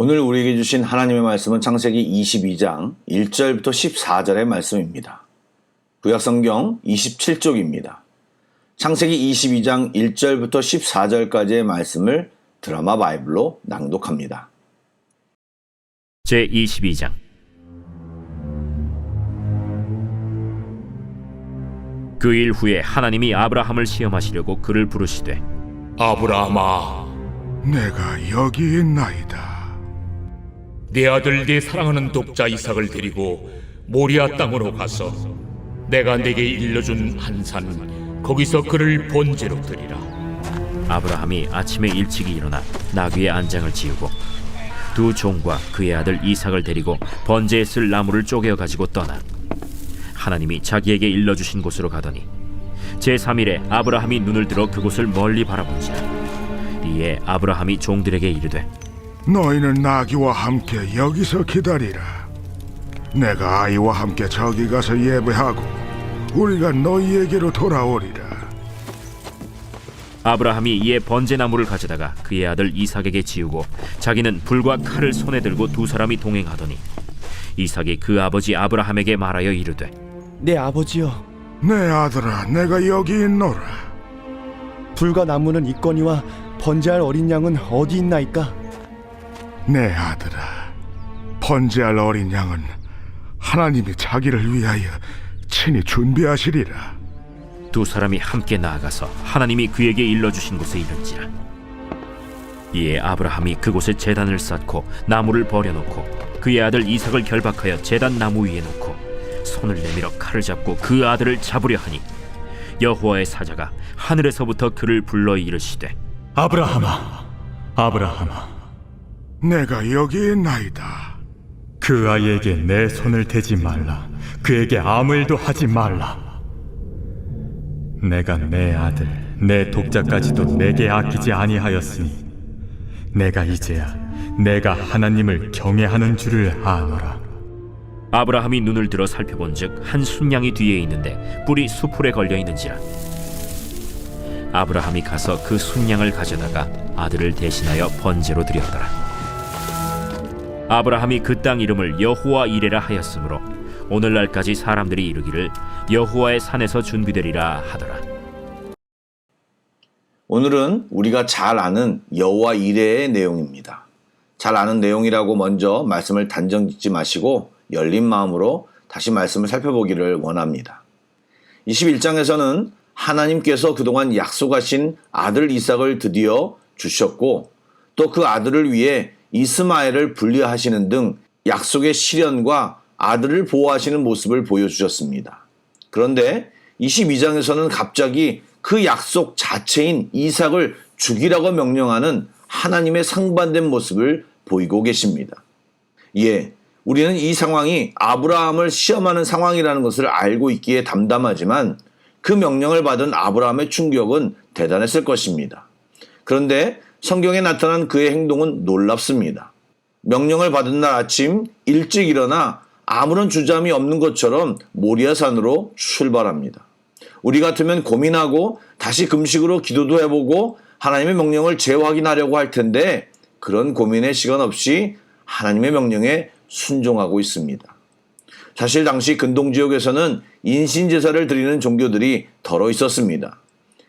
오늘 우리에게 주신 하나님의 말씀은 창세기 22장 1절부터 14절의 말씀입니다. 구약성경 27쪽입니다. 창세기 22장 1절부터 14절까지의 말씀을 드라마 바이블로 낭독합니다. 제22장. 그 일 후에 하나님이 아브라함을 시험하시려고 그를 부르시되, 아브라함아, 내가 여기 있나이다. 내 아들 네 사랑하는 독자 이삭을 데리고 모리아 땅으로 가서 내가 네게 일러준 한 산 거기서 그를 번제로 드리라. 아브라함이 아침에 일찍이 일어나 나귀의 안장을 지우고 두 종과 그의 아들 이삭을 데리고 번제에 쓸 나무를 쪼개어 가지고 떠나 하나님이 자기에게 일러주신 곳으로 가더니 제3일에 아브라함이 눈을 들어 그곳을 멀리 바라본지라. 이에 아브라함이 종들에게 이르되, 너희는 나귀와 함께 여기서 기다리라. 내가 아이와 함께 저기 가서 예배하고 우리가 너희에게로 돌아오리라. 아브라함이 이에 번제나무를 가져다가 그의 아들 이삭에게 지우고 자기는 불과 칼을 손에 들고 두 사람이 동행하더니 이삭이 그 아버지 아브라함에게 말하여 이르되, 내 아버지여, 내 아들아, 내가 여기 있노라. 불과 나무는 있거니와 번제할 어린 양은 어디 있나이까? 내 아들아, 번제할 어린 양은 하나님이 자기를 위하여 친히 준비하시리라. 두 사람이 함께 나아가서 하나님이 그에게 일러주신 곳에 이른지라. 이에 아브라함이 그곳에 제단을 쌓고 나무를 버려놓고 그의 아들 이삭을 결박하여 제단 나무 위에 놓고 손을 내밀어 칼을 잡고 그 아들을 잡으려 하니 여호와의 사자가 하늘에서부터 그를 불러 이르시되, 아브라함아, 아브라함아, 내가 여기 있나이다. 그 아이에게 내 손을 대지 말라. 그에게 아무 일도 하지 말라. 내가 내 아들, 내 독자까지도 내게 아끼지 아니하였으니 내가 이제야 내가 하나님을 경외하는 줄을 아노라. 아브라함이 눈을 들어 살펴본즉 한 순양이 뒤에 있는데 뿔이 수풀에 걸려 있는지라. 아브라함이 가서 그 순양을 가져다가 아들을 대신하여 번제로 드렸더라. 아브라함이 그 땅 이름을 여호와 이레라 하였으므로 오늘날까지 사람들이 이르기를 여호와의 산에서 준비되리라 하더라. 오늘은 우리가 잘 아는 여호와 이레의 내용입니다. 잘 아는 내용이라고 먼저 말씀을 단정 짓지 마시고 열린 마음으로 다시 말씀을 살펴보기를 원합니다. 21장에서는 하나님께서 그동안 약속하신 아들 이삭을 드디어 주셨고 또 그 아들을 위해 이스마엘을 분리하시는 등 약속의 실현과 아들을 보호하시는 모습을 보여주셨습니다. 그런데 22장에서는 갑자기 그 약속 자체인 이삭을 죽이라고 명령하는 하나님의 상반된 모습을 보이고 계십니다. 예, 우리는 이 상황이 아브라함을 시험하는 상황이라는 것을 알고 있기에 담담하지만 그 명령을 받은 아브라함의 충격은 대단했을 것입니다. 그런데 성경에 나타난 그의 행동은 놀랍습니다. 명령을 받은 날 아침 일찍 일어나 아무런 주저함이 없는 것처럼 모리아산으로 출발합니다. 우리 같으면 고민하고 다시 금식으로 기도도 해보고 하나님의 명령을 재확인하려고 할 텐데 그런 고민의 시간 없이 하나님의 명령에 순종하고 있습니다. 사실 당시 근동지역에서는 인신제사를 드리는 종교들이 덜어 있었습니다.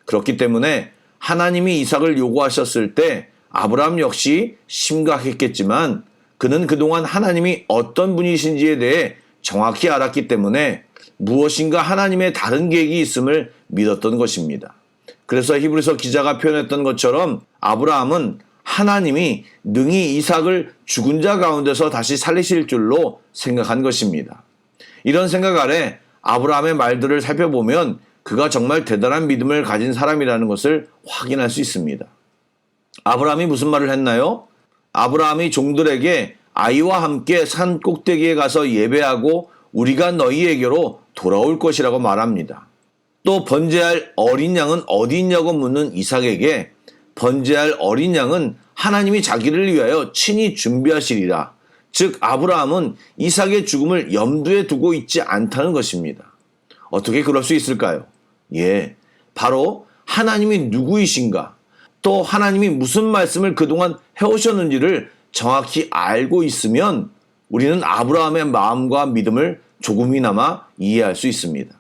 그렇기 때문에 하나님이 이삭을 요구하셨을 때 아브라함 역시 심각했겠지만 그는 그동안 하나님이 어떤 분이신지에 대해 정확히 알았기 때문에 무엇인가 하나님의 다른 계획이 있음을 믿었던 것입니다. 그래서 히브리서 기자가 표현했던 것처럼 아브라함은 하나님이 능히 이삭을 죽은 자 가운데서 다시 살리실 줄로 생각한 것입니다. 이런 생각 아래 아브라함의 말들을 살펴보면 그가 정말 대단한 믿음을 가진 사람이라는 것을 확인할 수 있습니다. 아브라함이 무슨 말을 했나요? 아브라함이 종들에게 아이와 함께 산 꼭대기에 가서 예배하고 우리가 너희에게로 돌아올 것이라고 말합니다. 또 번제할 어린 양은 어디 있냐고 묻는 이삭에게 번제할 어린 양은 하나님이 자기를 위하여 친히 준비하시리라. 즉 아브라함은 이삭의 죽음을 염두에 두고 있지 않다는 것입니다. 어떻게 그럴 수 있을까요? 예, 바로 하나님이 누구이신가, 또 하나님이 무슨 말씀을 그동안 해오셨는지를 정확히 알고 있으면 우리는 아브라함의 마음과 믿음을 조금이나마 이해할 수 있습니다.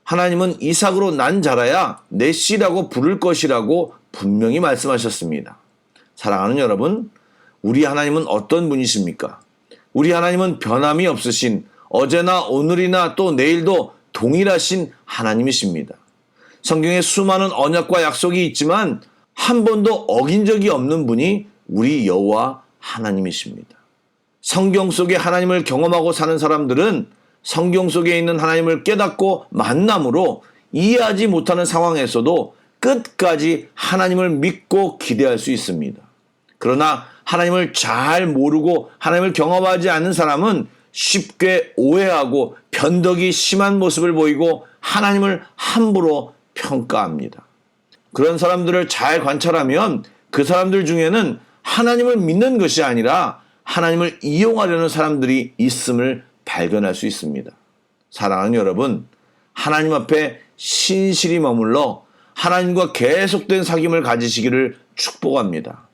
하나님은 이삭으로 난 자라야 내 씨라고 부를 것이라고 분명히 말씀하셨습니다. 사랑하는 여러분, 우리 하나님은 어떤 분이십니까? 우리 하나님은 변함이 없으신 어제나 오늘이나 또 내일도 동일하신 하나님이십니다. 성경에 수많은 언약과 약속이 있지만 한 번도 어긴 적이 없는 분이 우리 여호와 하나님이십니다. 성경 속에 하나님을 경험하고 사는 사람들은 성경 속에 있는 하나님을 깨닫고 만남으로 이해하지 못하는 상황에서도 끝까지 하나님을 믿고 기대할 수 있습니다. 그러나 하나님을 잘 모르고 하나님을 경험하지 않는 사람은 쉽게 오해하고 변덕이 심한 모습을 보이고 하나님을 함부로 평가합니다. 그런 사람들을 잘 관찰하면 그 사람들 중에는 하나님을 믿는 것이 아니라 하나님을 이용하려는 사람들이 있음을 발견할 수 있습니다. 사랑하는 여러분, 하나님 앞에 신실히 머물러 하나님과 계속된 사귐을 가지시기를 축복합니다.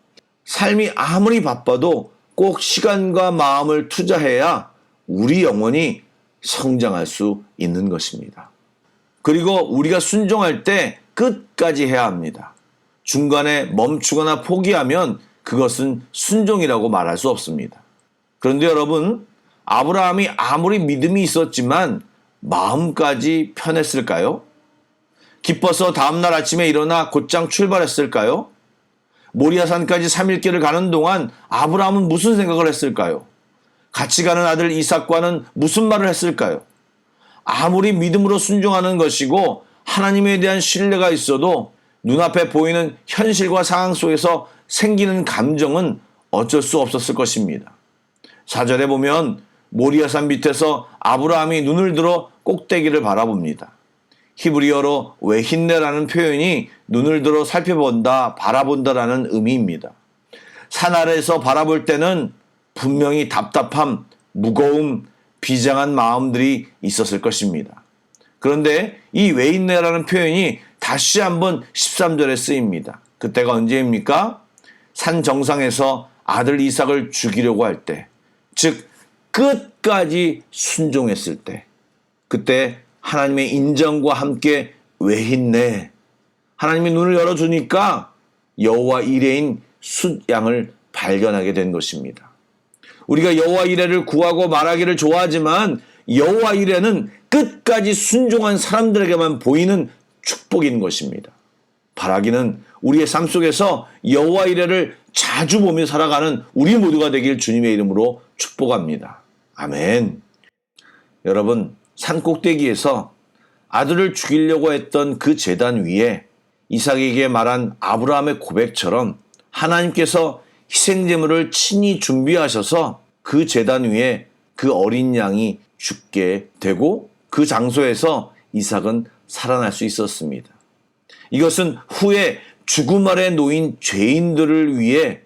삶이 아무리 바빠도 꼭 시간과 마음을 투자해야 우리 영혼이 성장할 수 있는 것입니다. 그리고 우리가 순종할 때 끝까지 해야 합니다. 중간에 멈추거나 포기하면 그것은 순종이라고 말할 수 없습니다. 그런데 여러분, 아브라함이 아무리 믿음이 있었지만 마음까지 편했을까요? 기뻐서 다음날 아침에 일어나 곧장 출발했을까요? 모리아산까지 3일길을 가는 동안 아브라함은 무슨 생각을 했을까요? 같이 가는 아들 이삭과는 무슨 말을 했을까요? 아무리 믿음으로 순종하는 것이고 하나님에 대한 신뢰가 있어도 눈앞에 보이는 현실과 상황 속에서 생기는 감정은 어쩔 수 없었을 것입니다. 4절에 보면 모리아산 밑에서 아브라함이 눈을 들어 꼭대기를 바라봅니다. 히브리어로 웨힌네라는 표현이 눈을 들어 살펴본다, 바라본다라는 의미입니다. 산 아래에서 바라볼 때는 분명히 답답함, 무거움, 비장한 마음들이 있었을 것입니다. 그런데 이 웨힌네라는 표현이 다시 한번 13절에 쓰입니다. 그때가 언제입니까? 산 정상에서 아들 이삭을 죽이려고 할 때, 즉 끝까지 순종했을 때, 그때 하나님의 인정과 함께 웨힌네, 하나님이 눈을 열어주니까 여호와 이레인 숫양을 발견하게 된 것입니다. 우리가 여호와 이레를 구하고 말하기를 좋아하지만 여호와 이레는 끝까지 순종한 사람들에게만 보이는 축복인 것입니다. 바라기는 우리의 삶 속에서 여호와 이레를 자주 보며 살아가는 우리 모두가 되길 주님의 이름으로 축복합니다. 아멘. 여러분, 산 꼭대기에서 아들을 죽이려고 했던 그 제단 위에 이삭에게 말한 아브라함의 고백처럼 하나님께서 희생제물을 친히 준비하셔서 그 제단 위에 그 어린 양이 죽게 되고 그 장소에서 이삭은 살아날 수 있었습니다. 이것은 후에 죽음 아래 놓인 죄인들을 위해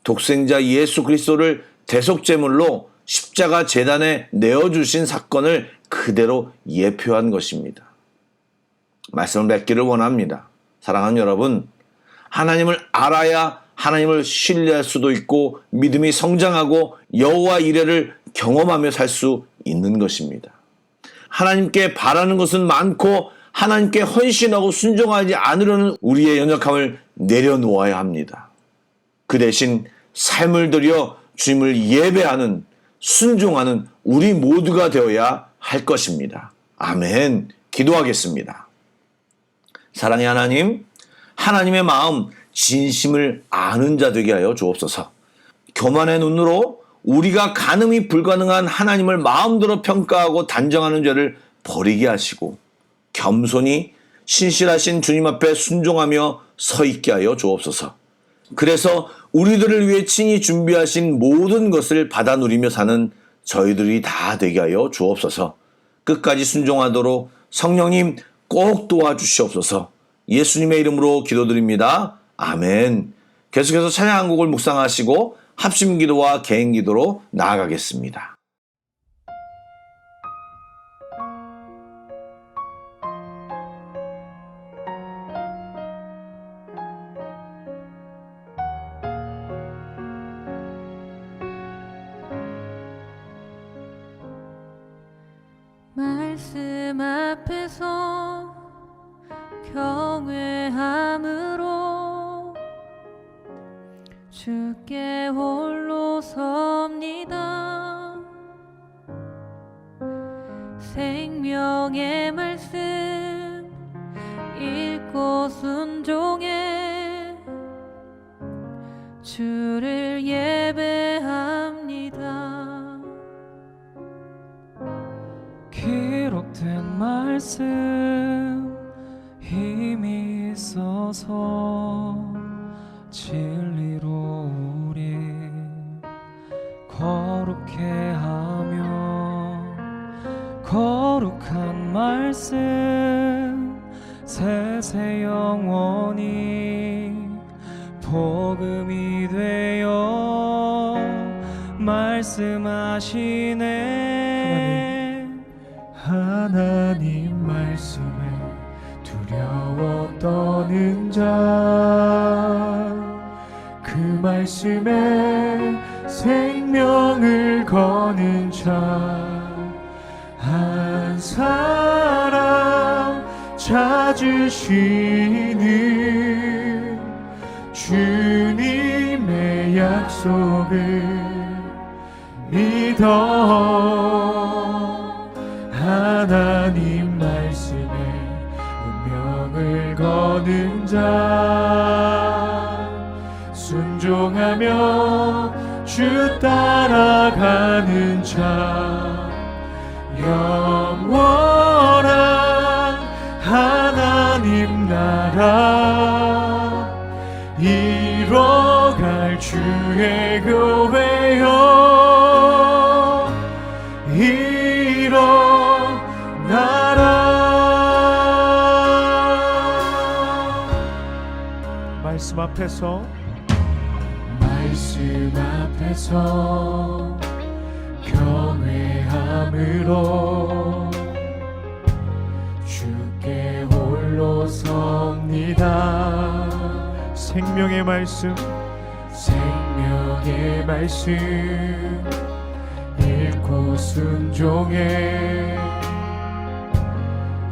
독생자 예수 그리스도를 대속제물로 십자가 제단에 내어주신 사건을 그대로 예표한 것입니다. 말씀을 맺기를 원합니다. 사랑하는 여러분, 하나님을 알아야 하나님을 신뢰할 수도 있고 믿음이 성장하고 여호와 이레를 경험하며 살 수 있는 것입니다. 하나님께 바라는 것은 많고 하나님께 헌신하고 순종하지 않으려는 우리의 연약함을 내려놓아야 합니다. 그 대신 삶을 들여 주님을 예배하는, 순종하는 우리 모두가 되어야 할 것입니다. 아멘. 기도하겠습니다. 사랑의 하나님, 하나님의 마음, 진심을 아는 자 되게 하여 주옵소서. 교만의 눈으로 우리가 가늠이 불가능한 하나님을 마음대로 평가하고 단정하는 죄를 버리게 하시고 겸손히 신실하신 주님 앞에 순종하며 서 있게 하여 주옵소서. 그래서 우리들을 위해 친히 준비하신 모든 것을 받아 누리며 사는 저희들이 다 되게 하여 주옵소서. 끝까지 순종하도록 성령님 꼭 도와주시옵소서. 예수님의 이름으로 기도드립니다. 아멘. 계속해서 찬양 한 곡을 묵상하시고 합심기도와 개인기도로 나아가겠습니다. 말씀 앞에서 경외함으로 주께 홀로 섭니다. 생명의 말씀 읽고 순종해 주를 예배합니다. 기록된 말씀 힘이 있어서 진리로 우리 거룩해 하며 거룩한 말씀 세세 영원히 복음이 되어 말씀하시네. 하나님 말씀에 두려워 떠는 자, 그 말씀에 생명을 거는 자 한 사람 찾으시는 주님의 약속을 믿어 하나님 말씀에 운명을 거는 자 순종하며 주 따라가는 자 영원한 하나님 나라 이뤄갈 주의 교회여 일어나라. 말씀 앞에서 경외함으로 주께 홀로 섭니다. 생명의 말씀 읽고 순종해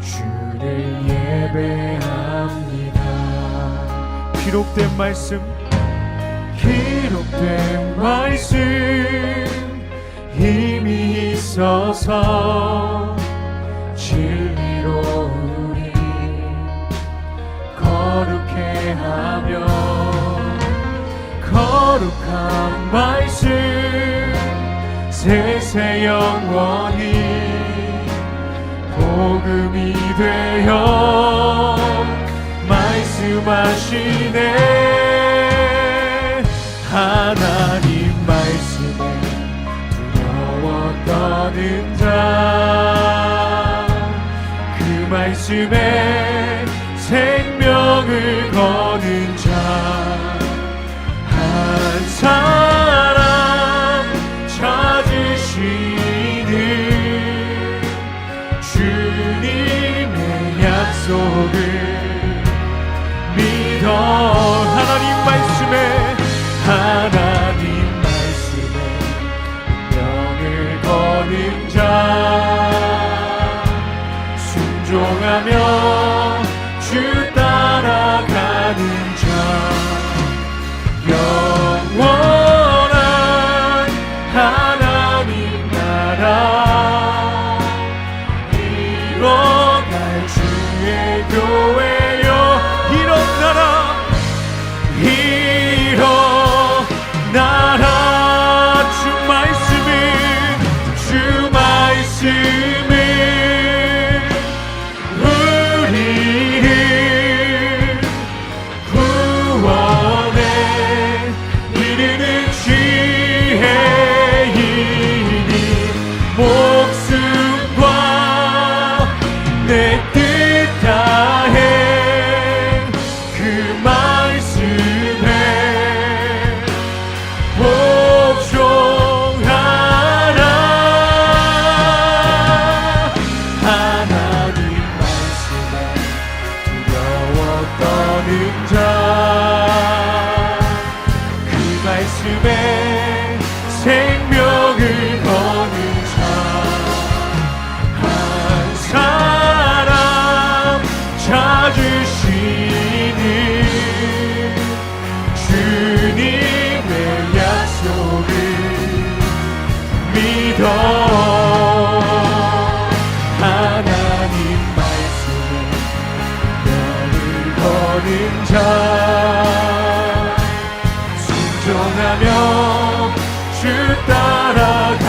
주를 예배합니다. 기록된 말씀 힘이 있어서 진리로 우리 거룩해 하며 거룩한 말씀 세세 영원히 복음이 되어 말씀하시네. 하나님 말씀에 두려워 떠는 자, 그 말씀에 생명을 거는 자 한 사람 찾으시는 주님의 약속을 믿어 하나님 말씀에 명을 거는 자 순종하며 주 따라가는 자 영원한 하나님 나라 이뤄갈 주의 교회여 일어나라 주 말씀은 우리 믿어 하나님 말씀에 명을 거는 자 순종하며 주 따라가